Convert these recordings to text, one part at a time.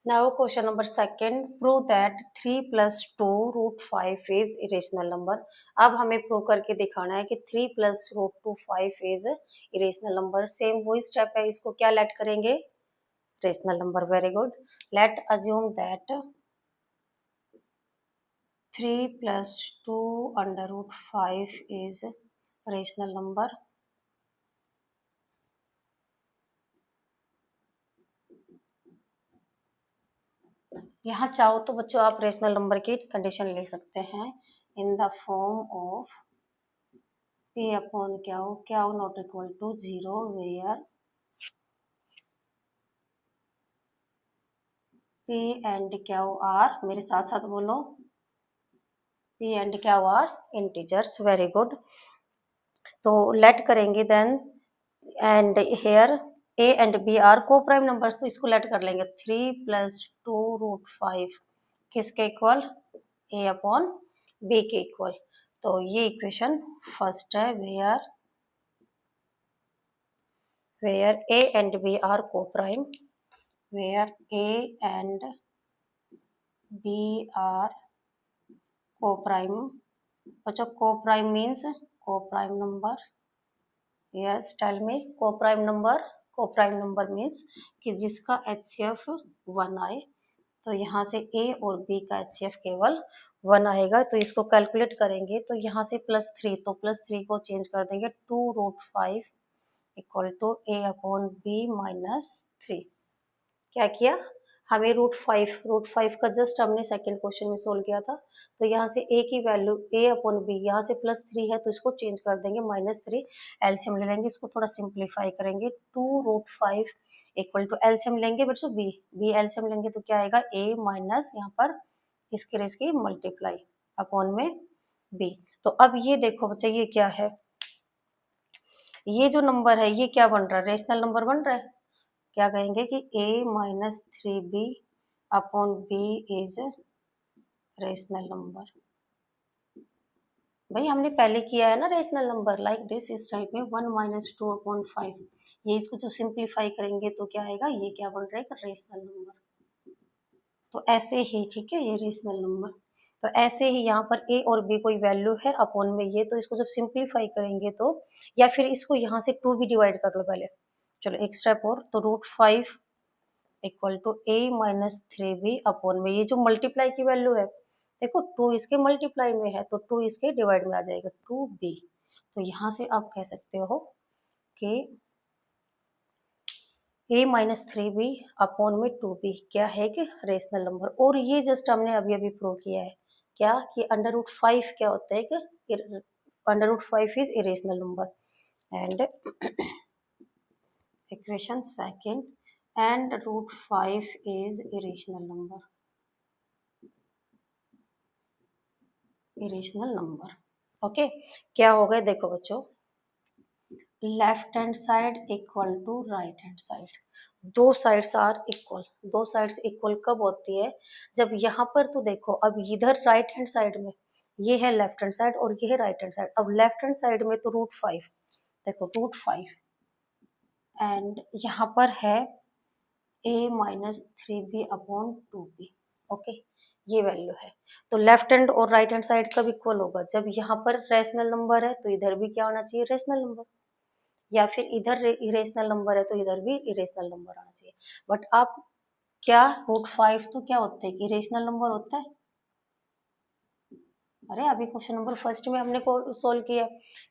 Now question number second, prove that 3 plus 2 root 5 is irrational number. अब हमें prove करके दिखाना है कि 3 plus root 2 5 is irrational number. Same वही स्टेप है, इसको क्या लेट करेंगे, rational number. Very good. Let assume that 3 plus 2 under root 5 is rational number. यहाँ चाहो तो बच्चों आप रेशनल नंबर की कंडीशन ले सकते हैं in the form of p upon q not equal to 0 where p and are, मेरे साथ साथ बोलो, p and are integers. Very good. तो लेट करेंगे then, and here a and b are coprime prime, तो इसको late कर लेंगे 3 plus 2 root 5 किसके इक्वल, a अपॉन b के इक्वल. तो ये इक्वेशन फर्स्ट है, where a and b are coprime, where a and b are co-prime. बच्चों co-prime means co-prime number. Yes, tell me co-prime number. Co-prime number means कि जिसका HCF 1 आए. तो यहाँ से a और b का HCF केवल 1 आएगा. तो इसको कैलकुलेट करेंगे तो यहाँ से +3, तो +3 को चेंज कर देंगे 2 root 5 equal to a upon b -3. क्या किया हमें रूट फाइव का जस्ट हमने सेकंड क्वेश्चन में सोल्व किया था. तो यहाँ से a की वैल्यू a अपॉन b, यहाँ से +3 है तो इसको चेंज कर देंगे -3. एलसीएम ले लेंगे, इसको थोड़ा सिंप्लीफाई करेंगे. 2 रूट 5 इक्वल टू एलसीएम लेंगे बच्चों b एलसीएम लेंगे तो क्या आएगा a माइनस यहाँ पर इसकी मल्टीप्लाई अपॉन में b. तो अब ये देखो बच्चे ये क्या है, ये जो नंबर है ये क्या बन रहा है, रेशनल नंबर बन रहा है. क्या कहेंगे कि a -3b upon b is rational number. भाई हमने पहले किया है ना रेशनल नंबर लाइक दिस, इस टाइप में 1 - 2 अपॉन 5. ये इसको जो सिंप्लीफाई करेंगे तो क्या आएगा, ये क्या बन रहा है, रेशनल नंबर. तो ऐसे ही ठीक है, ये रेशनल नंबर. तो ऐसे ही यहाँ पर a और b कोई वैल्यू है अपॉन में ये, तो इसको जब सिंप्लीफाई करेंगे तो, या फिर इसको यहाँ से 2 भी डिवाइड कर लो पहले. चलो एक स्टेप और, तो root 5 equal to a -3b upon में ये जो मल्टीप्लाई की वैल्यू है, देखो 2 इसके मल्टीप्लाई में है तो 2 इसके डिवाइड में आ जाएगा 2b. तो यहाँ से आप कह सकते हो कि a -3b अपॉन में 2b क्या है कि रेशनल नंबर. और ये जस्ट हमने अभी अभी प्रूव किया है क्या कि √5 क्या होता है कि √5 is irrational number. And equation second, and √5 is irrational number. irrational number. Okay क्या हो गया देखो बच्चों, left hand side equal to right hand side, दो साइड्स आर इक्वल. दो साइड्स इक्वल कब होती है, जब यहाँ पर तो देखो अब इधर राइट हैंड साइड में ये है लेफ्ट हैंड साइड और ये है राइट हैंड साइड. अब लेफ्ट हैंड साइड में तो √5, देखो √5 एंड यहाँ पर है a -3b upon 2b. Okay ये वैल्यू है. तो लेफ्ट हैंड और राइट हैंड साइड कब इक्वल होगा, जब यहाँ पर रेशनल नंबर है तो इधर भी क्या होना चाहिए, रेशनल नंबर. या फिर इधर इरेशनल नंबर है तो इधर भी इरेशनल नंबर आना चाहिए. बट आप क्या √5 तो क्या होता है कि इरेशनल नंबर होता है. अरे अभी क्वेश्चन नंबर फर्स्ट में हमने को सोल्व किया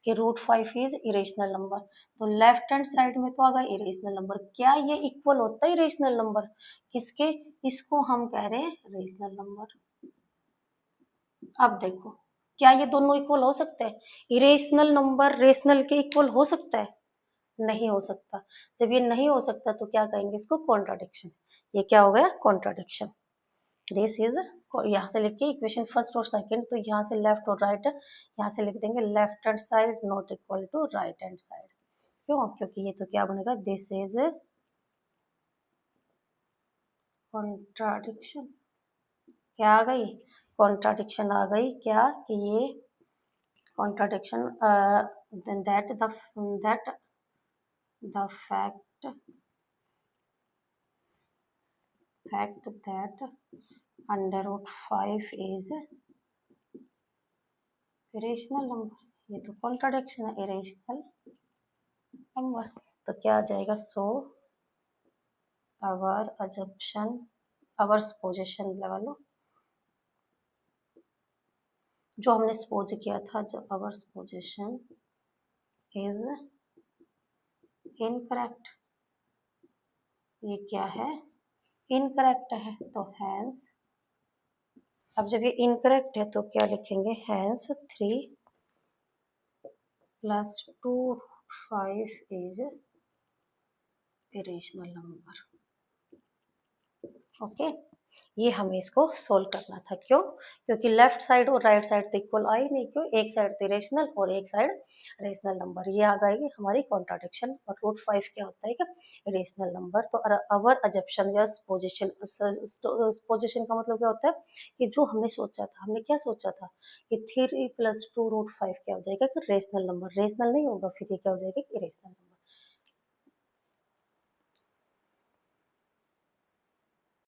कि √5 इज इरेशनल नंबर. तो लेफ्ट हैंड साइड में तो आ गया इरेशनल नंबर. क्या ये इक्वल होता है इरेशनल नंबर किसके, इसको हम कह रहे हैं रेशनल नंबर. अब देखो क्या ये दोनों इक्वल हो सकते हैं, इरेशनल नंबर रेशनल के इक्वल हो सकता है, नहीं हो सकता. जब ये नहीं हो सकता तो क्या कहेंगे इसको, कॉन्ट्राडिक्शन. ये क्या हो गया, कॉन्ट्राडिक्शन. दिस इज, यहाँ से लिख के इक्वेशन फर्स्ट और सेकंड, तो यहाँ से लेफ्ट और राइट, यहाँ से लिख देंगे left hand side not equal to right hand side. क्यों, क्योंकि ये तो क्या बनेगा, दिस इज कॉन्ट्राडिक्शन. क्या आ गई, कॉन्ट्राडिक्शन आ गई. क्या कि ये contradiction, that the fact fact that under root 5 is irrational number. ये तो कॉन्ट्राडिक्शन है, irrational number. तो क्या आ जाएगा? सो our assumption, our supposition level जो हमने सपोज किया था, जो our supposition is incorrect, ये क्या है? इनकरेक्ट है. तो हैंस, अब जब ये इनकरेक्ट है तो क्या लिखेंगे? Hence 3 + 2 5 is irrational number. Okay, ये हमें इसको सोल्व करना था. क्यों? क्योंकि लेफ्ट साइड और राइट साइड तो इक्वल आई नहीं. क्यों? एक साइड तो इरेशनल और एक साइड रेशनल नंबर. ये आ गई हमारी कॉन्ट्राडिक्शन. और रूट 5 क्या होता है? कि रेशनल नंबर. तो अवर अजप्शन या पोजिशन, पोजिशन का मतलब क्या होता है? कि जो हमने सोचा था, हमने क्या सोचा था कि 3 + 2 √5 क्या हो जाएगा? कि रेशनल नंबर. रेशनल नहीं होगा, फिर ये क्या हो जाएगा? कि इरेशनल नंबर.